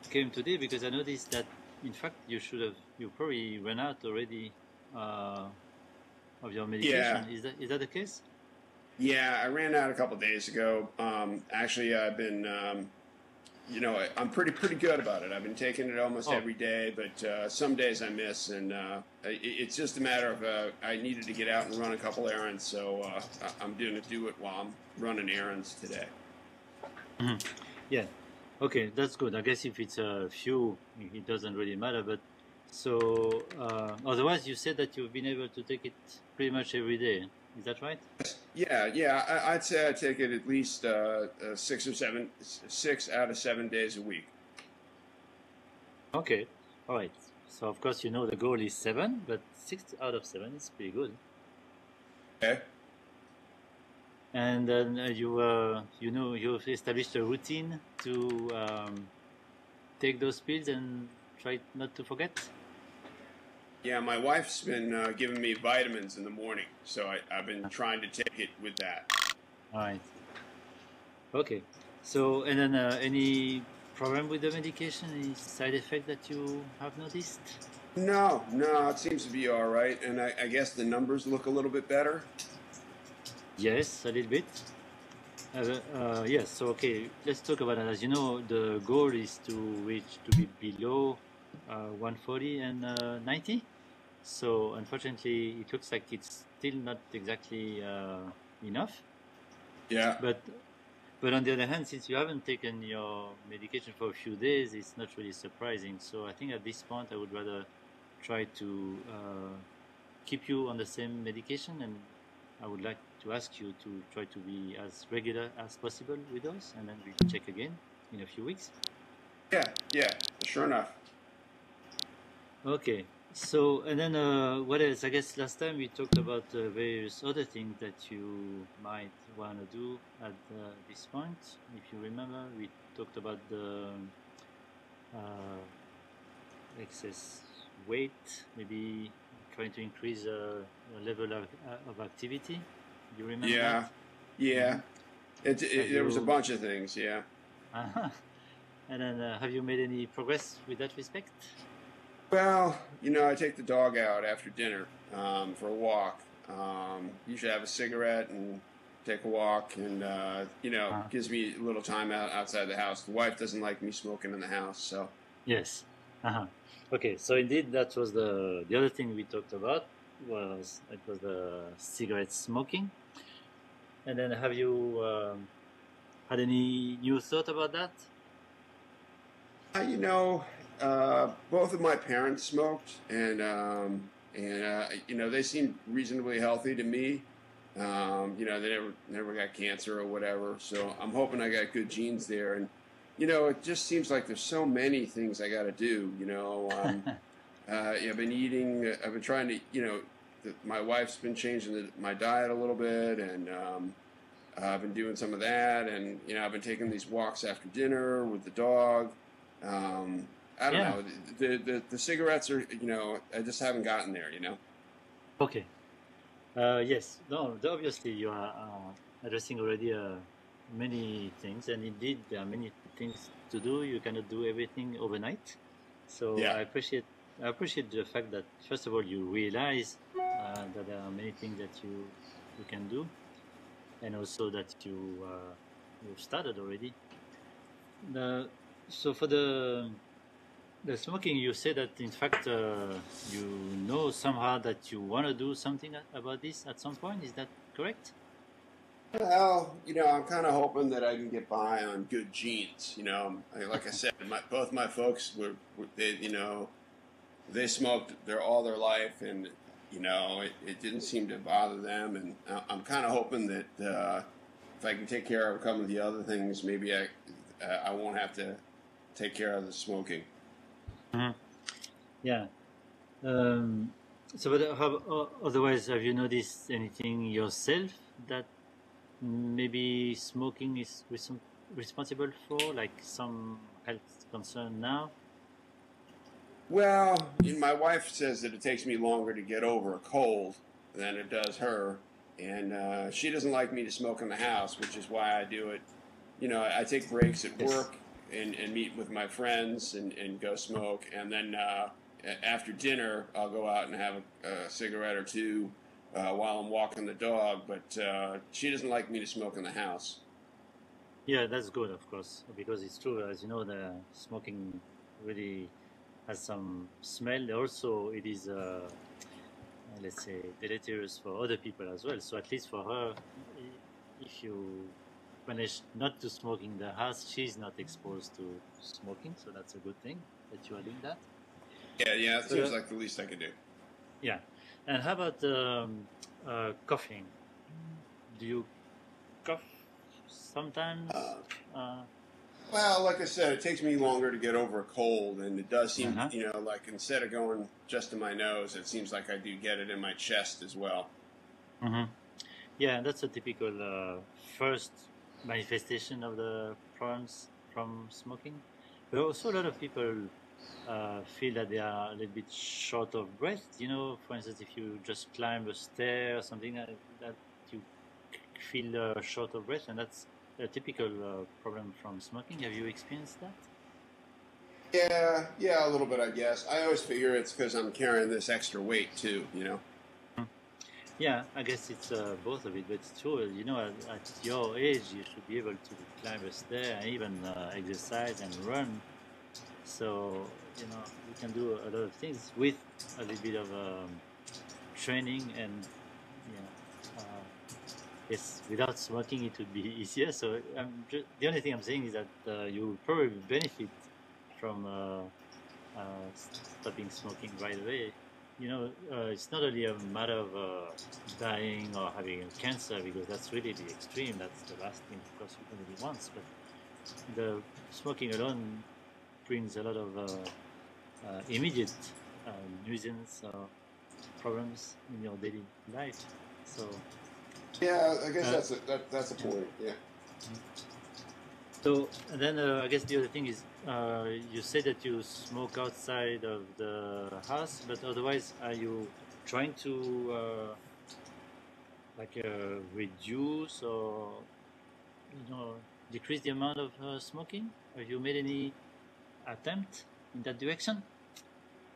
came today because I noticed that, in fact, you probably ran out already of your Yeah, medication. Is that the case? yeah, I ran out a couple days ago. Actually, I've been, I'm pretty good about it. I've been taking it almost Oh, every day, but some days I miss, and it's just a matter of I needed to get out and run a couple errands, so I'm going to do it while I'm running errands today. mhm. Yeah. Okay, that's good. I guess if it's a few, it doesn't really matter. But so otherwise, you said that you've been able to take it pretty much every day. Is that right? Yeah, yeah, I'd say I take it at least 6 out of 7 days a week. Okay. All right. So of course, the goal is 7, but 6 out of 7 is pretty good. Okay. And then you've established a routine to take those pills and try not to forget. Yeah, my wife's been giving me vitamins in the morning, so I've been trying to take it with that. All right. Okay. So and then any problem with the medication? Any side effect that you have noticed? No, no, it seems to be all right, and I guess the numbers look a little bit better. Yes, a little bit. Yes. So okay, let's talk about that. As you know, the goal is to be below 140 and 90. So unfortunately, it looks like it's still not exactly enough. Yeah, But on the other hand, since you haven't taken your medication for a few days, it's not really surprising. So I think at this point, I would rather try to keep you on the same medication, and I would like to ask you to try to be as regular as possible with us, and then we'll check again in a few weeks. yeah, yeah. Sure enough. Okay. So, and then what else? I guess last time we talked about various other things that you might want to do at this point. If you remember, we talked about the uh, excess weight, maybe trying to increase your level of activity. You remember that? Yeah, yeah. Hmm. Have There was a you? bunch of things. Yeah. uh And then have you made any progress with that respect? Well, I take the dog out after dinner for a walk. Usually have a cigarette and take a walk, and Uh, gives me a little time outside the house. The wife doesn't like me smoking in the house, so yes. Uh-huh. Okay, so indeed, that was the other thing we talked about was the cigarette smoking. And then have you had any new thought about that? Uh, you know, both of my parents smoked, and they seemed reasonably healthy to me. They never got cancer or whatever. So I'm hoping I got good genes there. And it just seems like there's so many things I got to do. I've been eating. I've been trying to. My wife's been changing my diet a little bit, and I've been doing some of that, and I've been taking these walks after dinner with the dog. Um, I don't Yeah. know. The cigarettes are, I just haven't gotten there. Okay. Yes. No. Obviously, you are addressing already many things, and indeed, there are many things to do. You cannot do everything overnight. So Yeah. I appreciate the fact that first of all you realize that there are many things that you can do, and also that you've started already. The so for the smoking, you say that in fact you know somehow that you want to do something about this at some point. Is that correct? Well, I'm kind of hoping that I can get by on good genes. Like I said, both my folks they smoked all their life, and it didn't seem to bother them. And I'm kind of hoping that if I can take care of a couple of the other things, maybe I won't have to take care of the smoking. Mhm. Yeah. Um, so, but otherwise, have you noticed anything yourself that maybe smoking is responsible for, like some health concern now? Well, my wife says that it takes me longer to get over a cold than it does her, and she doesn't like me to smoke in the house, which is why I do it. I take breaks at Yes. work, and meet with my friends and go smoke, and then after dinner I'll go out and have a cigarette or two while I'm walking the dog. But she doesn't like me to smoke in the house. Yeah, that's good, of course, because it's true. As you know, the smoking really has some smell. Also, it is, let's say, deleterious for other people as well. So at least for her, if you manage not to smoke in the house, she's not exposed to smoking. So that's a good thing that you are doing that. Yeah, it seems like the least I could do. Yeah. And how about coughing? Do you cough sometimes? Well, like I said, it takes me longer to get over a cold, and it does seem, like instead of going just to my nose, it seems like I do get it in my chest as well. Yeah, that's a typical first manifestation of the problems from smoking. But also a lot of people feel that they are a little bit short of breath. For instance, if you just climb a stair or something that you feel short of breath, and that's a typical problem from smoking. Have you experienced that? Yeah, a little bit, I guess. I always figure it's because I'm carrying this extra weight too. Yeah, I guess it's both of it, but it's true. At your age, you should be able to climb a stair and even exercise and run. So you can do a lot of things with a little bit of training, and yes, without smoking it would be easier. So the only thing I'm saying is that you will probably benefit from stopping smoking right away. It's not only a matter of dying or having cancer, because that's really the extreme. That's the last thing, of course, you really want. But the smoking alone brings a lot of immediate nuisance problems in your daily life. So yeah, I guess that's a point. Yeah. So and then I guess the other thing is you say that you smoke outside of the house, but otherwise are you trying to reduce or decrease the amount of smoking? Have you made any attempt in that direction?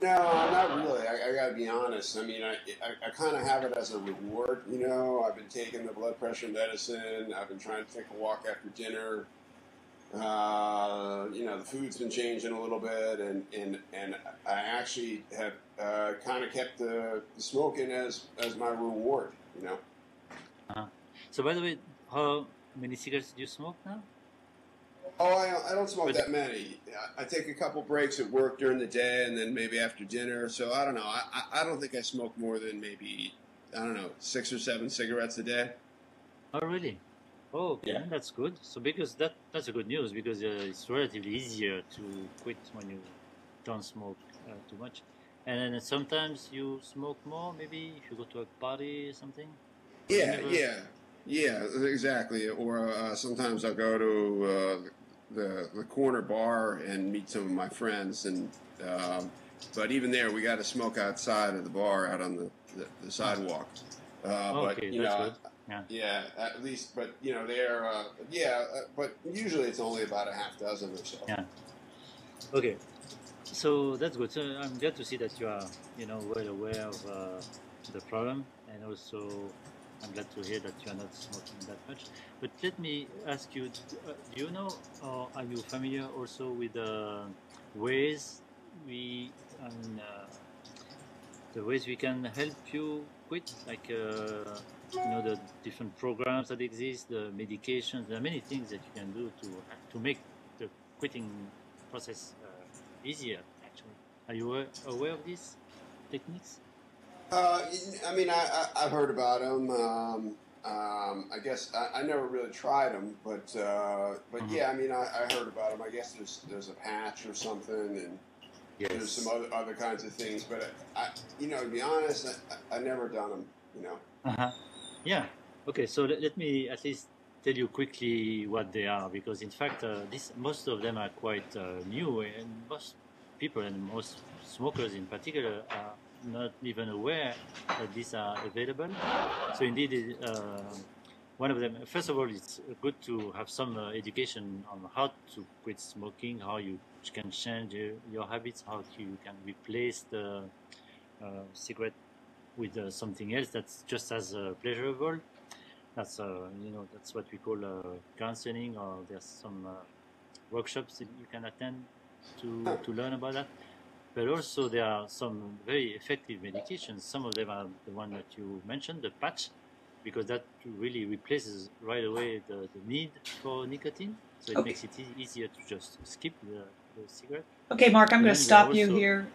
No, not really. I gotta be honest. I mean, I kind of have it as a reward. I've been taking the blood pressure medicine. I've been trying to take a walk after dinner. The food's been changing a little bit, and I actually have kind of kept the smoking as my reward. So by the way, how many cigarettes do you smoke now? Oh, I don't smoke that many. I take a couple breaks at work during the day, and then maybe after dinner. So I don't know. I don't think I smoke more than maybe 6 or 7 cigarettes a day. Oh, really? Oh, okay, Yeah. that's good. So because that's a good news, because it's relatively easier to quit when you don't smoke too much. And then sometimes you smoke more, maybe if you go to a party or something. Yeah, exactly. Or sometimes I'll go to the corner bar and meet some of my friends, and but even there, we got to smoke outside of the bar, out on the sidewalk. Okay, that's good. Yeah, at least, but but usually it's only about a half dozen or so. Yeah. Okay. So that's good. So I'm glad to see that you are, well aware of the problem, and also I'm glad to hear that you are not smoking that much. But let me ask you: do you know, or are you familiar also with the ways the ways we can help you quit, like the different programs that exist, the medications? There are many things that you can do to make the quitting process easier. Actually, are you aware of these techniques? I mean, I've heard about them. I guess I never really tried them, but yeah, I mean, I heard about them. I guess there's a patch or something, and there's some other kinds of things. But to be honest, I never done them. Yeah. Okay. So let me at least tell you quickly what they are, because in fact, most of them are quite new, and most people and most smokers in particular are not even aware that these are available. So indeed, one of them, first of all, it's good to have some education on how to quit smoking, how you can change your habits, how you can replace the cigarette with something else that's just as pleasurable. That's that's what we call counseling, or there's some workshops that you can attend to learn about that. But also there are some very effective medications. Some of them are the one that you mentioned, the patch, because that really replaces right away the need for nicotine. So it Okay. makes it easier to just skip the cigarette. Okay, Marc, I'm But going to then there are stop you also here.